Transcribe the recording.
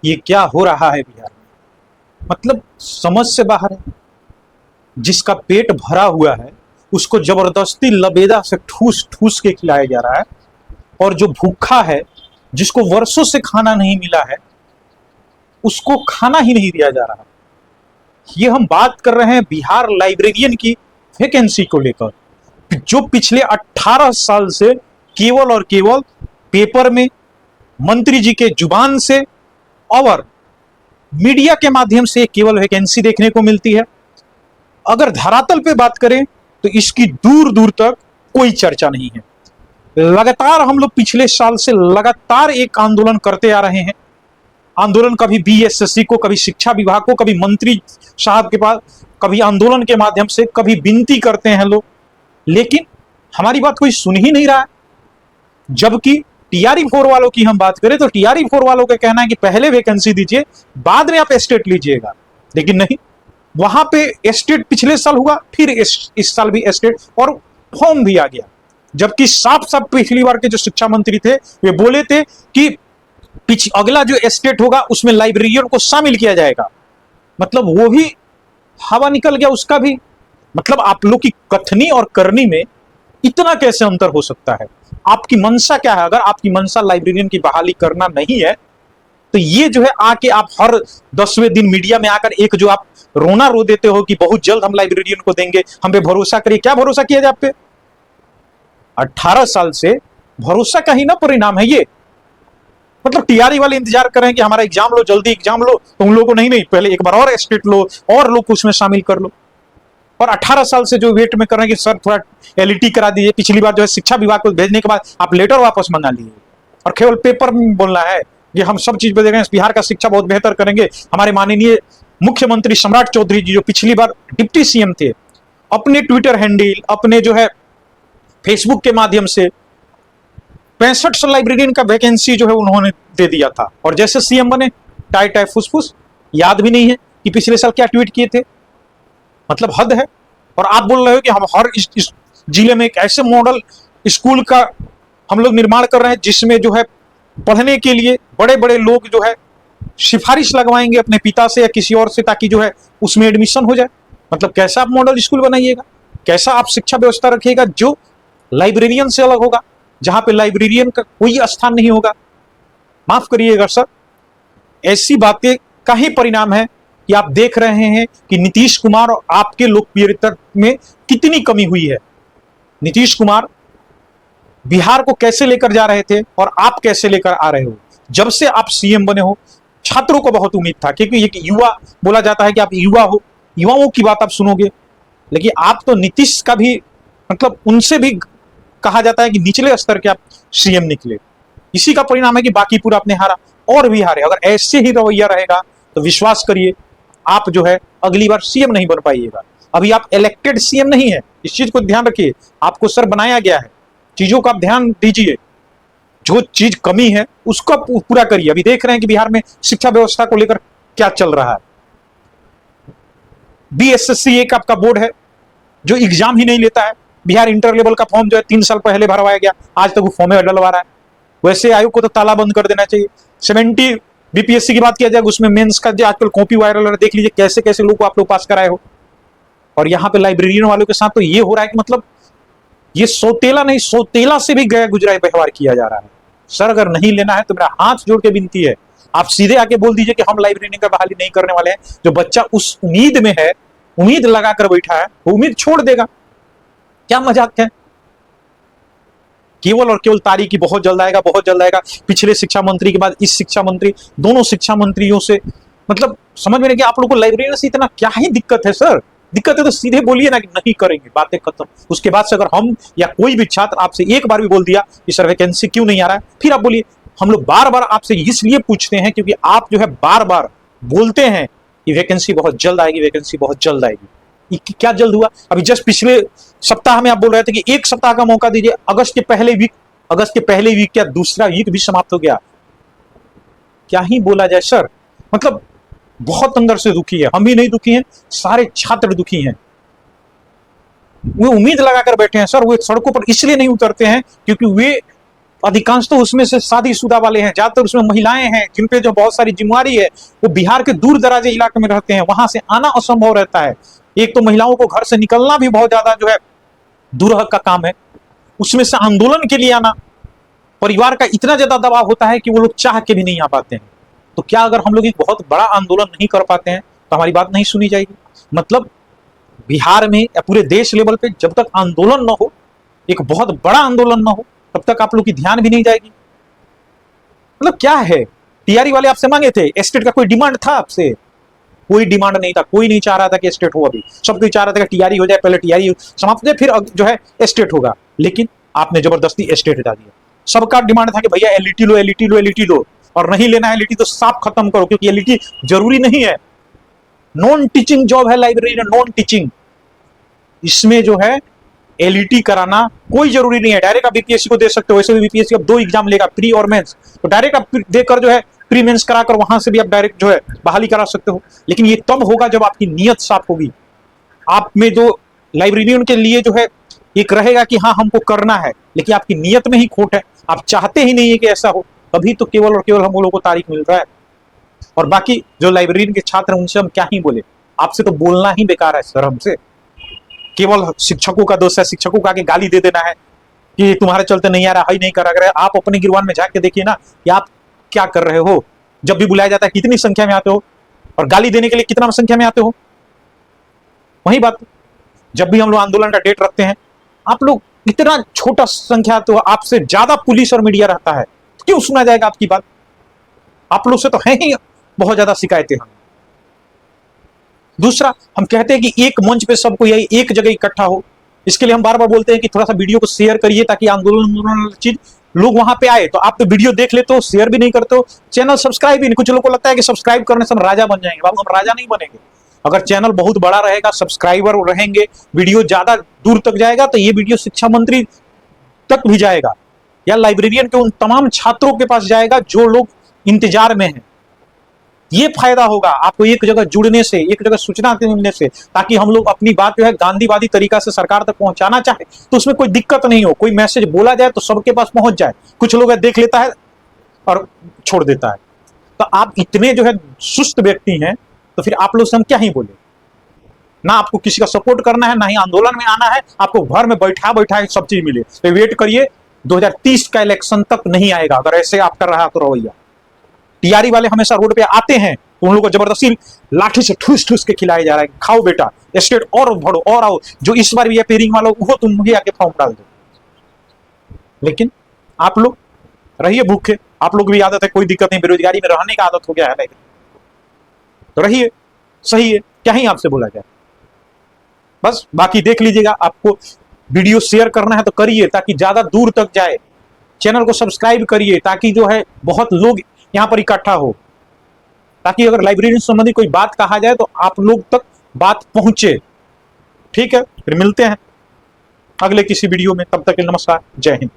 ये क्या हो रहा है बिहार में? मतलब समझ से बाहर है। जिसका पेट भरा हुआ है उसको जबरदस्ती लबेदा से ठूस ठूस के खिलाया जा रहा है, और जो भूखा है, जिसको वर्षों से खाना नहीं मिला है, उसको खाना ही नहीं दिया जा रहा। ये हम बात कर रहे हैं बिहार लाइब्रेरियन की वैकेंसी को लेकर, जो पिछले 18 साल से केवल और केवल पेपर में, मंत्री जी के जुबान से और मीडिया के माध्यम से केवल वैकेंसी देखने को मिलती है। अगर धरातल पे बात करें तो इसकी दूर दूर तक कोई चर्चा नहीं है। लगातार हम लोग पिछले साल से लगातार एक आंदोलन करते आ रहे हैं। आंदोलन कभी बीएसएससी को, कभी शिक्षा विभाग को, कभी मंत्री साहब के पास, कभी आंदोलन के माध्यम से, कभी विनती करते हैं लोग, लेकिन हमारी बात कोई सुन ही नहीं रहा है। जबकि टीआरई 4 वालों की हम बात करें तो टीआरई 4 वालों का कहना है कि पहले वैकेंसी दीजिए, बाद में आप एस्टेट लीजिएगा, लेकिन नहीं, वहां पे एस्टेट पिछले साल हुआ, फिर इस साल भी एस्टेट, और फॉर्म भी आ गया। जबकि साफ साफ पिछली बार के जो शिक्षा मंत्री थे वे बोले थे कि अगला जो एस्टेट होगा उसमें लाइब्रेरियन को शामिल किया जाएगा। मतलब वो भी हवा निकल गया उसका भी। मतलब आप लोग की कथनी और करनी में इतना कैसे अंतर हो सकता है? आपकी मंशा क्या है? अगर आपकी मंशा लाइब्रेरियन की बहाली करना नहीं है तो ये जो है आके आप हर 10वें दिन मीडिया में आकर एक जो आप रोना रो देते हो कि बहुत जल्द हम लाइब्रेरियन को देंगे, हम पे भरोसा करिए। क्या भरोसा किया जाए आप पे? 18 साल से भरोसा का ही ना परिणाम है ये। मतलब टीआरई वाले इंतजार कर रहे हैं कि हमारा एग्जाम लो, जल्दी एग्जाम लो, तो उन लोगों को नहीं, पहले एक बार और एस्टेट लो और लोग को उसमें शामिल कर लो। और 18 साल से जो वेट में कर रहे हैं कि सर थोड़ा एलईटी करा दीजिए। पिछली बार जो है शिक्षा विभाग को भेजने के बाद आप लेटर वापस मंगा लीजिए, और केवल पेपर में बोलना है कि हम सब चीज बदल रहे हैं, बिहार का शिक्षा बहुत बेहतर करेंगे। हमारे माननीय मुख्यमंत्री सम्राट चौधरी जी, जो पिछली बार डिप्टी सीएम थे, अपने ट्विटर हैंडल, अपने जो है फेसबुक के माध्यम से 65 लाइब्रेरियन का वैकेंसी जो है उन्होंने दे दिया था, और जैसे सीएम बने टाई टाई फुसफुस, याद भी नहीं है कि पिछले साल क्या ट्वीट किए थे। मतलब हद है। और आप बोल रहे हो कि हम हर इस जिले में एक ऐसे मॉडल स्कूल का हम लोग निर्माण कर रहे हैं जिसमें जो है पढ़ने के लिए बड़े बड़े लोग जो है सिफारिश लगवाएंगे अपने पिता से या किसी और से, ताकि जो है उसमें एडमिशन हो जाए। मतलब कैसा आप मॉडल स्कूल बनाइएगा? कैसा आप शिक्षा व्यवस्था रखिएगा जो लाइब्रेरियन से अलग होगा, जहां पे लाइब्रेरियन का कोई स्थान नहीं होगा? माफ करिएगा सर, ऐसी बातें का ही परिणाम है कि आप देख रहे हैं कि नीतीश कुमार और आपके लोकप्रियता में कितनी कमी हुई है। नीतीश कुमार बिहार को कैसे लेकर जा रहे थे और आप कैसे लेकर आ रहे हो? जब से आप सीएम बने हो, छात्रों को बहुत उम्मीद था, क्योंकि ये युवा बोला जाता है कि आप युवा हो, युवाओं की बात आप सुनोगे, लेकिन आप तो नीतीश का भी, मतलब उनसे भी कहा जाता है कि निचले स्तर के आप सीएम निकले। इसी का परिणाम है कि बाकी पूरा आपने हारा और भी हारे। अगर ऐसे ही रवैया रहेगा तो विश्वास करिए आप जो है अगली बार सीएम नहीं बन पाइएगा। अभी आप इलेक्टेड सीएम नहीं है, इस चीज को ध्यान रखिए। आपको सर बनाया गया है, चीजों का आप ध्यान दीजिए, जो चीज कमी है उसको पूरा करिए। अभी देख रहे हैं कि बिहार में शिक्षा व्यवस्था को लेकर क्या चल रहा है। बीएसएससी एक आपका बोर्ड है जो एग्जाम ही नहीं लेता है। बिहार इंटर लेवल का फॉर्म जो है 3 साल पहले भरवाया गया, आज तक वो फॉर्म डलवा रहा है। वैसे आयोग को तो ताला बंद कर देना चाहिए। 70 बीपीएससी की बात किया जाए, उसमें मेंस का जो आजकल कॉपी वायरल है, देख लीजिए कैसे कैसे लोग को आप लोग पास कराए हो। और यहाँ पे लाइब्रेरियन वालों के साथ तो ये हो रहा है कि मतलब ये सौतेला नहीं, सौतेला से भी गया गुजरा व्यवहार किया जा रहा है। सर अगर नहीं लेना है तो मेरा हाथ जोड़ के विनती है, आप सीधे आके बोल दीजिए कि हम लाइब्रेरियन का बहाली नहीं करने वाले हैं। जो बच्चा उस उम्मीद में है, उम्मीद लगाकर बैठा है, वो उम्मीद छोड़ देगा। क्या मजाक है? केवल और केवल तारीख की बहुत जल्द आएगा, बहुत जल्द आएगा। पिछले शिक्षा मंत्री के बाद इस शिक्षा मंत्री, दोनों शिक्षा मंत्रियों से मतलब समझ में नहीं कि आप लोगों को लाइब्रेरियन से इतना क्या ही दिक्कत है। सर दिक्कत है तो सीधे बोलिए ना कि नहीं करेंगे, बातें खत्म। उसके बाद से अगर हम या कोई भी छात्र आपसे एक बार भी बोल दिया कि सर वैकेंसी क्यों नहीं आ रहा है, फिर आप बोलिए। हम लोग बार बार आपसे इसलिए पूछते हैं क्योंकि आप जो है बार बार बोलते हैं कि वैकेंसी बहुत जल्द आएगी, वैकेंसी बहुत जल्द आएगी। क्या जल्द हुआ? अभी जस्ट पिछले सप्ताह में आप बोल रहे थे कि 1 सप्ताह का मौका दीजिए, अगस्त के पहले वीक क्या दूसरा वीक भी समाप्त हो गया। क्या ही बोला जाए सर, मतलब बहुत अंदर से दुखी है। हम भी नहीं दुखी हैं, सारे छात्र दुखी हैं। वे उम्मीद लगाकर बैठे हैं सर। वो सड़कों पर इसलिए नहीं उतरते हैं क्योंकि वे अधिकांश तो उसमें से शादीशुदा वाले हैं, ज्यादातर उसमें महिलाएं हैं जिन पे जो बहुत सारी जिम्मेवारी है। वो बिहार के दूर दराजे इलाके में रहते हैं, वहां से आना असंभव रहता है। एक तो महिलाओं को घर से निकलना भी बहुत ज्यादा जो है दुरह का काम है, उसमें से आंदोलन के लिए आना, परिवार का इतना ज्यादा दबाव होता है कि वो लोग चाह के भी नहीं आ पाते हैं। तो क्या अगर हम लोग एक बहुत बड़ा आंदोलन नहीं कर पाते हैं तो हमारी बात नहीं सुनी जाएगी? मतलब बिहार में या पूरे देश लेवल पे जब तक आंदोलन न हो, एक बहुत बड़ा आंदोलन न हो, तब तक आप लोग की ध्यान भी नहीं जाएगी। मतलब क्या है, टीआरई वाले आपसे मांगे थे, एस्टेट का कोई डिमांड था आपसे? कोई डिमांड नहीं था, कोई नहीं चाह रहा था कि एस्टेट हो। अभी सब कोई चाह रहा था कि टीआरई हो जाए, पहले टीआरई समाप्त हो जाए, फिर जो है एस्टेट होगा। लेकिन आपने जबरदस्ती एस्टेट हटा दिया। सबका डिमांड था कि भैया एलईटी लो, एलईटी लो, एलईटी लो, और नहीं लेना है एलईटी तो साफ खत्म करो, क्योंकि एलईटी जरूरी नहीं है। नॉन टीचिंग जॉब है लाइब्रेरी, नॉन टीचिंग, इसमें जो है एलईटी कराना कोई जरूरी नहीं है। डायरेक्ट आप बीपीएससी को दे सकते हो। वैसे भी बीपीएससी अब 2 एग्जाम लेगा, प्री और मेंस, तो डायरेक्ट आप देकर जो है प्री मेंस कराकर वहां से भी आप डायरेक्ट जो है बहाली करा सकते हो। लेकिन ये तब होगा जब आपकी नीयत साफ होगी, आप में जो लाइब्रेरियन के लिए जो है एक रहेगा कि हाँ हमको करना है, लेकिन आपकी नीयत में ही खोट है, आप चाहते ही नहीं है कि ऐसा हो, तभी तो केवल और केवल हम लोगों को तारीख मिल रहा है। और बाकी जो लाइब्रेरियन के छात्र हैं उनसे हम क्या ही बोले, आपसे तो बोलना ही बेकार है सर। हमसे केवल शिक्षकों का दोष है, शिक्षकों को आगे गाली दे देना है कि तुम्हारे चलते नहीं आ रहा, हाई नहीं करा। आप अपने गिरवान में जाके देखिए ना कि आप क्या कर रहे हो। जब भी बुलाया जाता है कितनी संख्या में आते हो, और गाली देने के लिए कितना संख्या में आते हो। वही बात, जब भी हम लोग आंदोलन का डेट रखते हैं, आप लोग इतना छोटा संख्या, तो आपसे ज्यादा पुलिस और मीडिया रहता है, तो क्यों सुना जाएगा आपकी बात? आप लोग से तो है ही बहुत ज्यादा शिकायतें हम। दूसरा, हम कहते हैं कि एक मंच पे सबको यही एक जगह इकट्ठा हो, इसके लिए हम बार बार बोलते हैं कि थोड़ा सा वीडियो को शेयर करिए ताकि आंदोलन चीज लोग वहां पे आए। तो आप तो वीडियो देख लेते हो, शेयर भी नहीं करते हो, चैनल सब्सक्राइब भी नहीं। कुछ लोगों को लगता है कि सब्सक्राइब करने से हम राजा बन जाएंगे। बाबू, हम राजा नहीं बनेंगे। अगर चैनल बहुत बड़ा रहेगा, सब्सक्राइबर रहेंगे, वीडियो ज्यादा दूर तक जाएगा, तो ये वीडियो शिक्षा मंत्री तक भी जाएगा, या लाइब्रेरियन के उन तमाम छात्रों के पास जाएगा जो लोग इंतजार में हैं। ये फायदा होगा आपको एक जगह जुड़ने से, एक जगह सूचना मिलने से, ताकि हम लोग अपनी बात जो है गांधीवादी तरीका से सरकार तक पहुंचाना चाहे तो उसमें कोई दिक्कत नहीं हो। कोई मैसेज बोला जाए तो सबके पास पहुंच जाए। कुछ लोग देख लेता है और छोड़ देता है। तो आप इतने जो है सुस्त व्यक्ति हैं, तो फिर आप लोग से हम क्या ही बोले। ना आपको किसी का सपोर्ट करना है, ना ही आंदोलन में आना है, आपको घर में बैठा बैठा सब चीज मिले। तो वेट करिए, 2030 का इलेक्शन तक नहीं आएगा अगर ऐसे आप कर रहा तो रवैया। टीआरई वाले हमेशा रोड पे आते हैं तो उन लोगों को जबरदस्ती लाठी से ठूस ठूस के खिलाया जा रहा है, खाओ बेटा एस्टेट और बढ़ो और आओ, जो इस बार भी है पेरिंग वालों वो तुम मुझे आके फॉर्म डाल दो। लेकिन आप लोग रहिए भूखे, आप लोग भी आदत है, कोई दिक्कत नहीं, बेरोजगारी में रहने का आदत हो गया है, तो रहिए, सही है, क्या ही आपसे बोला जाए। बस बाकी देख लीजिएगा, आपको वीडियो शेयर करना है तो करिए ताकि ज्यादा दूर तक जाए। चैनल को सब्सक्राइब करिए ताकि जो है बहुत लोग यहां पर इकट्ठा हो, ताकि अगर लाइब्रेरी संबंधी कोई बात कहा जाए तो आप लोग तक बात पहुंचे। ठीक है, फिर मिलते हैं अगले किसी वीडियो में, तब तक के नमस्कार, जय हिंद।